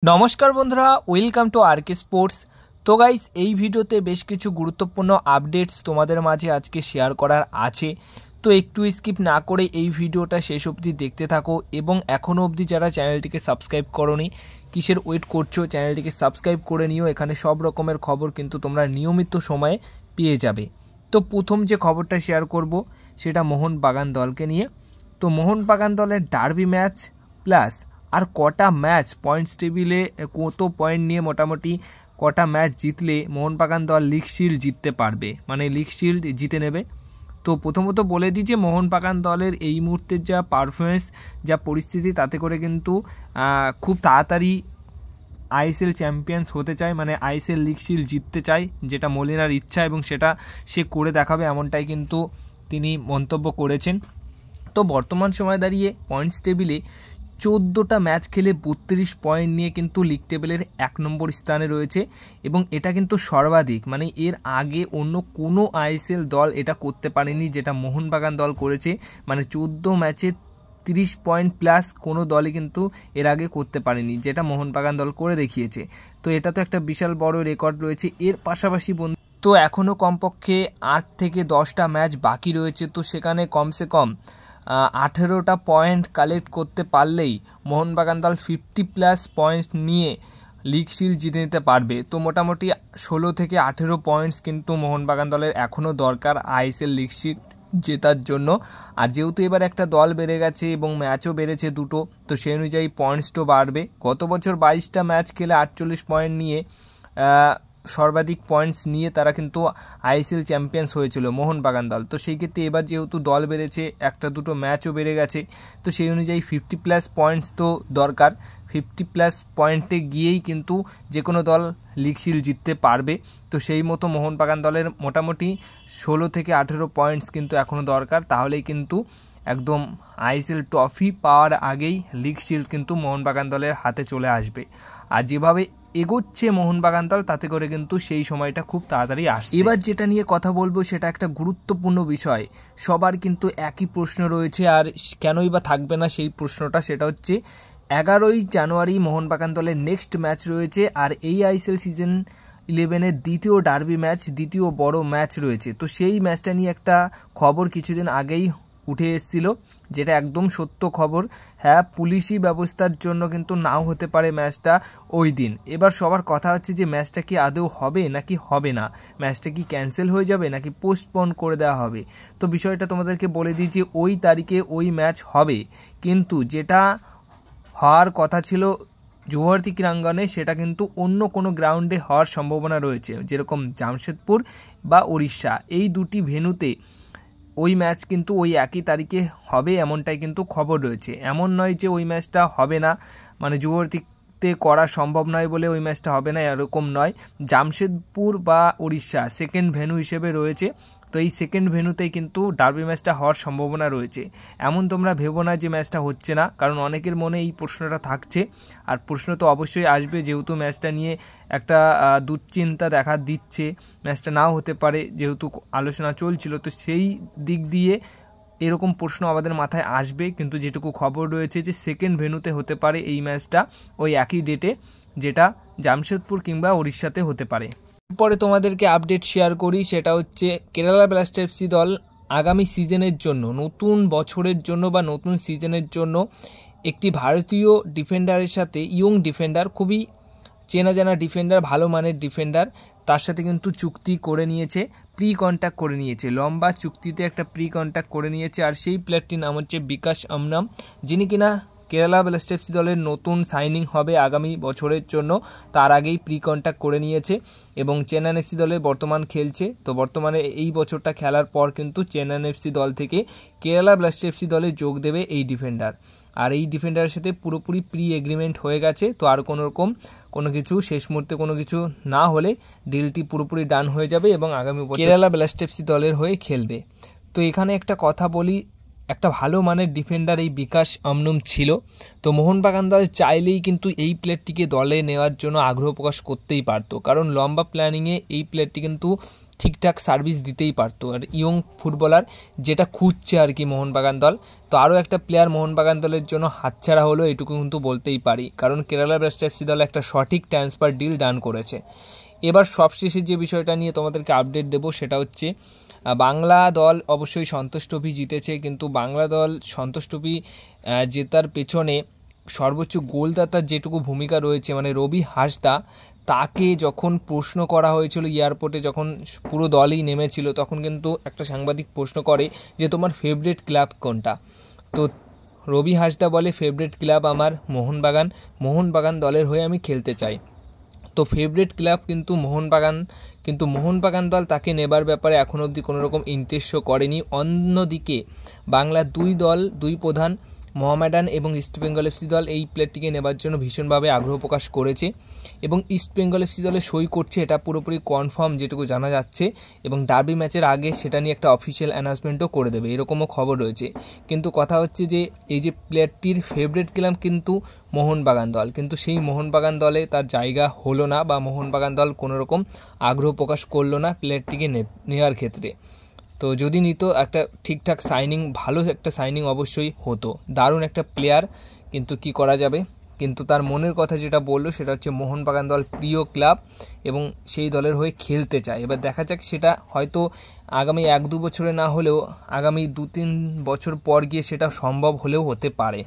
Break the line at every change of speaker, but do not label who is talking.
নমস্কার বন্ধুরা, welcome to আরকে sports. তো গাইস, এই ভিডিওতে বেশ কিছু গুরুত্বপূর্ণ আপডেটস তোমাদের মাঝে আজকে শেয়ার করার আছে। তো একটু স্কিপ না করে এই ভিডিওটা শেষ অবধি দেখতে থাকো এবং এখনও অবধি যারা চ্যানেলটিকে সাবস্ক্রাইব করোনি, কিসের ওয়েট করছো, চ্যানেলটিকে সাবস্ক্রাইব করে নিও। এখানে সব রকমের খবর কিন্তু তোমরা নিয়মিত সময়ে পেয়ে যাবে। তো প্রথম যে খবরটা শেয়ার করব সেটা মোহনবাগান দলকে নিয়ে। তো মোহনবাগান দলের ডার্বি ম্যাচ প্লাস আর কটা ম্যাচ পয়েন্টস টেবিলে কত পয়েন্ট নিয়ে মোটামুটি কটা ম্যাচ জিতলে মোহনবাগান দল লিগ শিল্ড জিততে পারবে, মানে লিগ শিল্ড জিতে নেবে। তো প্রথমত বলে দিই যে মোহনবাগান দলের এই মুহূর্তের যা পারফরমেন্স, যা পরিস্থিতি, তাতে করে কিন্তু খুব তাড়াতাড়ি আইএসএল চ্যাম্পিয়ন্স হতে চায়, মানে আইএসএল লিগ শিল্ড জিততে চায়, যেটা মলিনার ইচ্ছা এবং সেটা সে করে দেখাবে, এমনটাই কিন্তু তিনি মন্তব্য করেছেন। তো বর্তমান সময় দাঁড়িয়ে পয়েন্টস টেবিলে 14টা ম্যাচ খেলে 32 পয়েন্ট নিয়ে কিন্তু লিগ টেবিলের 1 নম্বর স্থানে রয়েছে এবং এটা কিন্তু সর্বাধিক, মানে এর আগে অন্য কোনো আইএসএল দল এটা করতে পারেনি যেটা মোহনবাগান দল করেছে। মানে 14 ম্যাচে 30 পয়েন্ট প্লাস কোনো দলই কিন্তু এর আগে করতে পারেনি, যেটা মোহনবাগান দল করে দেখিয়েছে। তো এটা তো একটা বিশাল বড় রেকর্ড রয়েছে। এর পাশাপাশি তো এখনও কমপক্ষে 8 থেকে 10টা ম্যাচ বাকি রয়েছে। তো সেখানে কমসে কম 18টা পয়েন্ট কালেক্ট করতে পারলেই মোহনবাগান দল 50+ পয়েন্টস নিয়ে লিগ শিল্ড জিতে নিতে পারবে। তো মোটামুটি 16 থেকে 18 পয়েন্টস কিন্তু মোহনবাগান দলের এখনও দরকার আইএসএল লিগ শিল্ড জেতার জন্য। আর যেহেতু এবার একটা দল বেড়ে গেছে এবং ম্যাচও বেড়েছে দুটো, তো সেই অনুযায়ী পয়েন্টসও বাড়বে। গত বছর 22টা ম্যাচ খেলে 48 পয়েন্ট নিয়ে সর্বাধিক পয়েন্টস নিয়ে তারা কিন্তু আইএসএল চ্যাম্পিয়ন্স হয়েছিল মোহনবাগান দল। তো সেই ক্ষেত্রে এবার যেহেতু দল বেড়েছে, একটা দুটো ম্যাচও বেড়ে গেছে, তো সেই অনুযায়ী 50+ পয়েন্টস তো দরকার। 50+ পয়েন্টে গিয়েই কিন্তু যে কোনো দল লিগ শিল্ড জিততে পারবে। তো সেই মতো মোহনবাগান দলের মোটামুটি 16 থেকে 18 পয়েন্টস কিন্তু এখনও দরকার, তাহলেই কিন্তু একদম আইএসএল ট্রফি পাওয়ার আগেই লিগ শিল্ড কিন্তু মোহনবাগান দলের হাতে চলে আসবে। আর যেভাবে এগোচ্ছে মোহনবাগান দল, তাতে করে কিন্তু সেই সময়টা খুব তাড়াতাড়ি আসছে। এবার যেটা নিয়ে কথা বলবো সেটা একটা গুরুত্বপূর্ণ বিষয়। সবার কিন্তু একই প্রশ্ন রয়েছে, আর কেনই বা থাকবে না সেই প্রশ্নটা, সেটা হচ্ছে 11ই জানুয়ারি মোহনবাগান দলের নেক্সট ম্যাচ রয়েছে। আর এই আইএসএল সিজন 11-এর দ্বিতীয় ডার্বি ম্যাচ, দ্বিতীয় বড় ম্যাচ রয়েছে। তো সেই ম্যাচটা নিয়ে একটা খবর কিছুদিন আগেই উঠে এসেছিল, যেটা একদম সত্য খবর। হ্যাঁ, পুলিশি ব্যবস্থার জন্য কিন্তু নাও হতে পারে ম্যাচটা ওই দিন। এবার সবার কথা হচ্ছে যে ম্যাচটা কি আদৌ হবে নাকি হবে না, ম্যাচটা কি ক্যান্সেল হয়ে যাবে নাকি পোস্টপোন করে দেওয়া হবে। তো বিষয়টা তোমাদেরকে বলে দিই যে ওই তারিখে ওই ম্যাচ হবে, কিন্তু যেটা হওয়ার কথা ছিল জওহরতি ক্রীড়াঙ্গনে, সেটা কিন্তু অন্য কোনো গ্রাউন্ডে হওয়ার সম্ভাবনা রয়েছে, যেরকম জামশেদপুর বা উড়িষ্যা, এই দুটি ভেন্যুতে ওই ম্যাচ কিন্তু ওই একই তারিখে হবে, এমনটাই কিন্তু খবর রয়েছে। এমন নয় যে ওই ম্যাচটা হবে না, মানে জওহরতিতে করা সম্ভব নয় বলে ওই ম্যাচটা হবে না, এরকম নয়। জামশেদপুর বা উড়িষ্যা সেকেন্ড ভেন্যু হিসেবে রয়েছে। তো এই সেকেন্ড ভেন্যুতেই কিন্তু ডার্বি ম্যাচটা হওয়ার সম্ভাবনা রয়েছে। এমন তোমরা ভেবো না যে ম্যাচটা হচ্ছে না, কারণ অনেকের মনে এই প্রশ্নটা থাকছে। আর প্রশ্ন তো অবশ্যই আসবে, যেহেতু ম্যাচটা নিয়ে একটা দুশ্চিন্তা দেখা দিচ্ছে, ম্যাচটা নাও হতে পারে, যেহেতু আলোচনা চলছিল। তো সেই দিক দিয়ে এরকম প্রশ্ন আমাদের মাথায় আসবে, কিন্তু যেটুকু খবর রয়েছে যে সেকেন্ড ভেন্যুতে হতে পারে এই ম্যাচটা ওই একই ডেটে, যেটা জামশেদপুর কিংবা উড়িষ্যাতে হতে পারে। এরপরে তোমাদেরকে আপডেট শেয়ার করি, সেটা হচ্ছে কেরালা ব্লাস্টার্স এফসি দল আগামী সিজনের জন্য, নতুন বছরের জন্য বা নতুন সিজনের জন্য একটি ভারতীয় ডিফেন্ডারের সাথে, ইয়ং ডিফেন্ডার, খুবই চেনা জানা ডিফেন্ডার, ভালো মানের ডিফেন্ডার, তার সাথে কিন্তু চুক্তি করে নিয়েছে, প্রি কন্ট্যাক্ট করে নিয়েছে, লম্বা চুক্তিতে একটা প্রি কন্ট্যাক্ট করে নিয়েছে। আর সেই প্লেয়ারটির নাম হচ্ছে বিকাশ আমনাম, যিনি কিনা কেরালা ব্লাস্টার্স এফসি দলের নতুন সাইনিং হবে আগামী বছরের জন্য, তার আগেই প্রি কন্ট্যাক্ট করে নিয়েছে এবং চেন্নাই এফসি দলে বর্তমান খেলছে। তো বর্তমানে এই বছরটা খেলার পর কিন্তু চেন্নাই এফসি দল থেকে কেরালা ব্লাস্টার্স এফসি দলে যোগ দেবে এই ডিফেন্ডার। আর এই ডিফেন্ডারের সাথে পুরোপুরি প্রি এগ্রিমেন্ট হয়ে গেছে। তো আর কোনো কিছু শেষ মুহূর্তে কোনো কিছু না হলে ডিলটি পুরোপুরি ডান হয়ে যাবে এবং আগামী বছর কেরালা ব্লাস্টার্স এফসি দলের হয়ে খেলবে। তো এখানে একটা কথা বলি, একটা ভালো মানের ডিফেন্ডার এই বিকাশ অমনম ছিল। তো মোহনবাগান দল চাইলেই কিন্তু এই প্লেয়ারটিকে দলে নেওয়ার জন্য আগ্রহ প্রকাশ করতেই পারতো, কারণ লম্বা প্ল্যানিংয়ে এই প্লেয়ারটি কিন্তু ঠিকঠাক সার্ভিস দিতেই পারতো। আর ইয়ং ফুটবলার যেটা খুঁজছে আর কি মোহনবাগান দল। তো আরও একটা প্লেয়ার মোহনবাগান দলের জন্য হাতছাড়া হলো, এটুকু কিন্তু বলতেই পারি, কারণ কেরালা ব্লাস্টার্স দল একটা সঠিক ট্রান্সফার ডিল ডান করেছে। এবার সবশেষে যে বিষয়টা নিয়ে তোমাদেরকে আপডেট দেবো সেটা হচ্ছে বাংলা দল অবশ্যই সন্তোষ ট্রফি জিতেছে, কিন্তু বাংলা দল সন্তোষ ট্রফি জেতার পেছনে সর্বোচ্চ গোলদাতার যেটুকু ভূমিকা রয়েছে, মানে রবি হাসদা, তাকে যখন প্রশ্ন করা হয়েছিল এয়ারপোর্টে, যখন পুরো দলই নেমেছিল, তখন কিন্তু একটা সাংবাদিক প্রশ্ন করে যে তোমার ফেভারিট ক্লাব কোনটা। তো রবি হাসদা বলে ফেভারিট ক্লাব আমার মোহনবাগান দলের হয়ে আমি খেলতে চাই। তো ফেভারিট ক্লাব কিন্তু মোহনবাগান দল তাকে নেবার ব্যাপারে এখন অবধি কোনো রকম ইন্টারেস্ট শো করেনি। অন্যদিকে বাংলার দুই প্রধান মোহামেডান এবং ইস্টবেঙ্গল এফসি দল এই প্লেয়ারটিকে নেবার জন্য ভীষণভাবে আগ্রহ প্রকাশ করেছে, এবং ইস্টবেঙ্গল এফসি দলে সই করছে, এটা পুরোপুরি কনফার্ম যেটুকু জানা যাচ্ছে, এবং ডার্বি ম্যাচের আগে সেটা নিয়ে একটা অফিসিয়াল অ্যানাউন্সমেন্টও করে দেবে, এরকমও খবর রয়েছে। কিন্তু কথা হচ্ছে যে এই যে প্লেয়ারটির ফেভারিট ক্লাব কিন্তু মোহনবাগান দল, কিন্তু সেই মোহনবাগান দলে তার জায়গা হলো না, বা মোহনবাগান দল কোনো রকম আগ্রহ প্রকাশ করলো না প্লেয়ারটিকে নেওয়ার ক্ষেত্রে। তো যদি নিত একটা ঠিকঠাক সাইনিং, ভালো একটা সাইনিং অবশ্যই হতো, দারুণ একটা প্লেয়ার, কিন্তু কি করা যাবে। কিন্তু তার মনের কথা যেটা বললো সেটা হচ্ছে মোহনবাগান দল প্রিয় ক্লাব এবং সেই দলের হয়ে খেলতে চায়। এবার দেখা যাক, সেটা হয়তো আগামী 1-2 বছরে না হলেও আগামী 2-3 বছর পর গিয়ে সেটা সম্ভব হলেও হতে পারে।